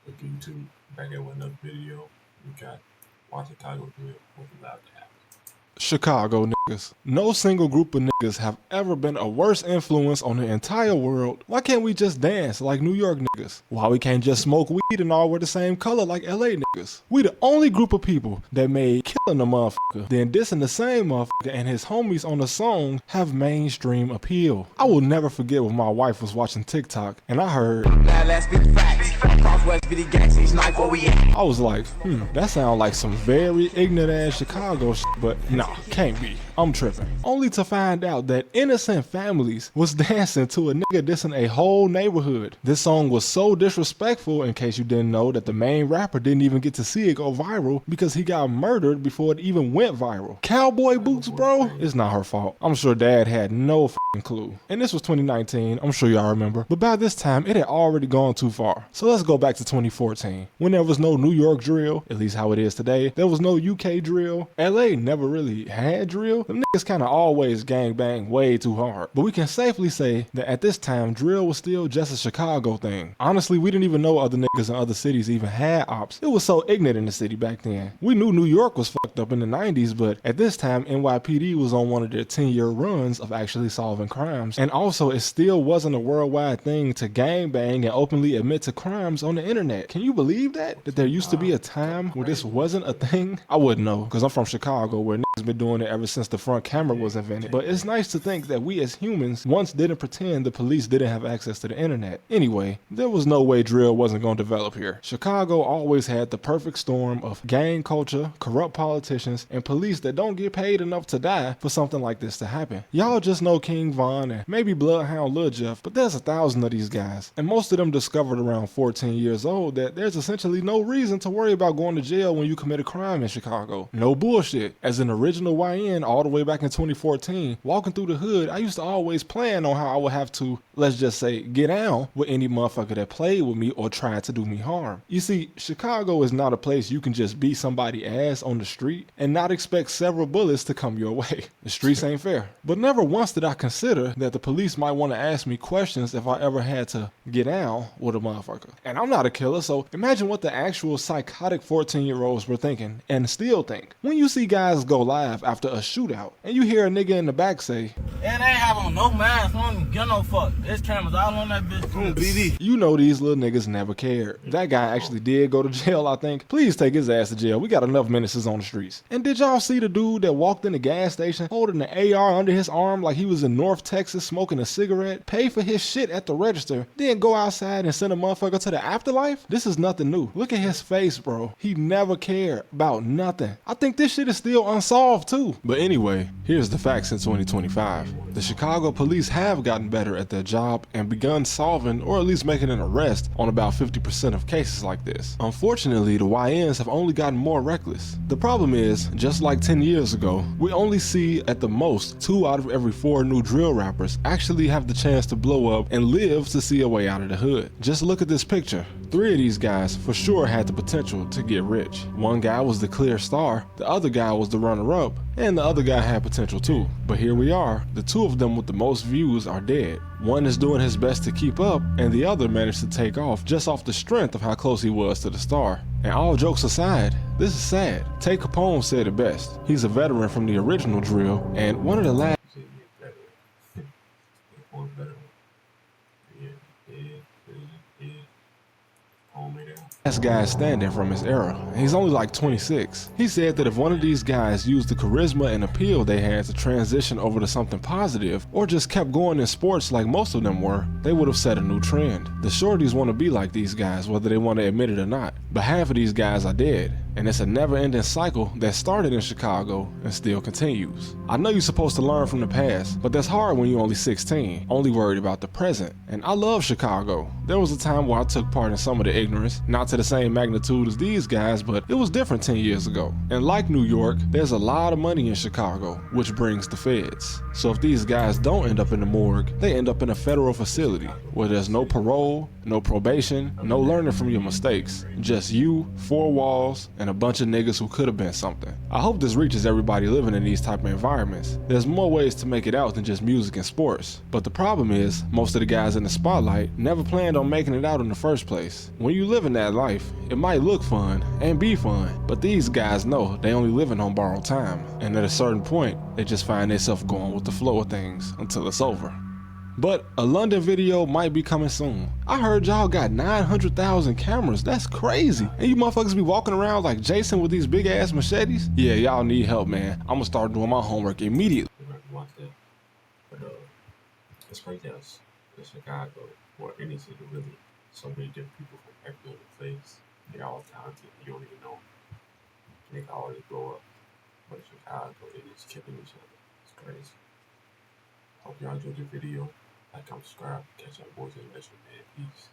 Look at YouTube, back at another video. We got Watch Chicago Drill with the loud tap. Chicago niggas. No single group of niggas have ever been a worse influence on the entire world. Why can't we just dance like New York niggas? Why we can't just smoke weed and all wear the same color like LA niggas? We the only group of people that made killing a motherfucker, then dissing the same motherfucker and his homies on the song have mainstream appeal. I will never forget when my wife was watching TikTok and I heard, Now let's be facts. Crosswest be the gangsters, knife where we at. I was like, that sound like some very ignorant ass Chicago shit, but nah, can't be. I'm tripping. Only to find out that innocent families was dancing to a nigga dissing a whole neighborhood. This song was so disrespectful, in case you didn't know, that the main rapper didn't even get to see it go viral because he got murdered before it even went viral. Cowboy boots, bro? It's not her fault. I'm sure dad had no f***ing clue. And this was 2019, I'm sure y'all remember. But by this time, it had already gone too far. So let's go back to 2014. When there was no New York drill, at least how it is today, there was no UK drill. LA never really had drill. Them niggas kinda always gangbang way too hard. But we can safely say that at this time, drill was still just a Chicago thing. Honestly, we didn't even know other niggas in other cities even had ops. It was so ignorant in the city back then. We knew New York was fucked up in the 90s, but at this time, NYPD was on one of their 10-year runs of actually solving crimes. And also, it still wasn't a worldwide thing to gangbang and openly admit to crimes on the internet. Can you believe that? That there used to be a time where this wasn't a thing? I wouldn't know, because I'm from Chicago, where niggas been doing it ever since the front camera was invented. But it's nice to think that we as humans once didn't pretend the police didn't have access to the internet. Anyway, there was no way drill wasn't going to develop here. Chicago always had the perfect storm of gang culture, corrupt politicians, and police that don't get paid enough to die for something like this to happen. Y'all just know King Von and maybe Bloodhound Lil Jeff, but there's 1,000 of these guys. And most of them discovered around 14 years old that there's essentially no reason to worry about going to jail when you commit a crime in Chicago. No bullshit. As an original YN all the way back in 2014, walking through the hood, I used to always plan on how I would have to, let's just say, get down with any motherfucker that played with me or tried to do me harm. You see, Chicago is not a place you can just beat somebody ass on the street and not expect several bullets to come your way. The streets ain't fair. But never once did I consider that the police might want to ask me questions if I ever had to get down with a motherfucker. And I'm not a killer, so imagine what the actual psychotic 14-year-olds were thinking and still think. When you see guys go live after a shootout and you hear a nigga in the back say, "And they ain't have on no mask, don't give no fuck. There's cameras all on that bitch." Ooh, BD. you know these little niggas never cared. That guy actually did go to jail, I think. Please take his ass to jail. We got enough menaces on the streets. And did y'all see the dude that walked in the gas station holding the AR under his arm like he was in North Texas smoking a cigarette, pay for his shit at the register, then go outside and send a motherfucker to the afterlife? This is nothing new. Look at his face, bro. He never cared about nothing. I think this shit is still unsolved too. But anyway, here's the facts in 2025. The Chicago police have gotten better at their job and begun solving or at least making an arrest on about 50% of cases like this. Unfortunately, the YNs have only gotten more reckless. The problem is, just like 10 years ago, we only see at the most 2 out of every 4 new drill rappers actually have the chance to blow up and live to see a way out of the hood. Just look at this picture. 3 of these guys for sure had the potential to get rich. One guy was the clear star, the other guy was the runner-up, and the other guy had potential too. But here we are, the 2 of them with the most views are dead. One is doing his best to keep up, and the other managed to take off just off the strength of how close he was to the star. And all jokes aside, this is sad. Tay Capone said it best. He's a veteran from the original drill, and one of the last guy standing from his era. He's only like 26. He said that if one of these guys used the charisma and appeal they had to transition over to something positive, or just kept going in sports like most of them were, they would have set a new trend. The shorties want to be like these guys, whether they want to admit it or not. But half of these guys are dead. And it's a never-ending cycle that started in Chicago and still continues. I know you're supposed to learn from the past, but that's hard when you're only 16, only worried about the present. And I love Chicago. There was a time where I took part in some of the ignorance, not to the same magnitude as these guys, but it was different 10 years ago. And like New York, there's a lot of money in Chicago, which brings the feds. So if these guys don't end up in the morgue, they end up in a federal facility where there's no parole, no probation, no learning from your mistakes, just you, 4 walls, and a bunch of niggas who could have been something. I hope this reaches everybody living in these type of environments. There's more ways to make it out than just music and sports. But the problem is, most of the guys in the spotlight never planned on making it out in the first place. When you live in that life, it might look fun and be fun, but these guys know they only living on borrowed time. And at a certain point, they just find themselves going with the flow of things until it's over. But a London video might be coming soon. I heard y'all got 900,000 cameras. That's crazy. And you motherfuckers be walking around like Jason with these big ass machetes? Yeah, y'all need help, man. I'm gonna start doing my homework immediately. Watch that. But it's crazy as in Chicago or any city really, so many different people from every other place. They're all talented. You don't even know. They can always blow up. But in Chicago, they just killing each other. It's crazy. Hope y'all enjoyed the video. Like, comment, subscribe, catch up boys and man. Peace.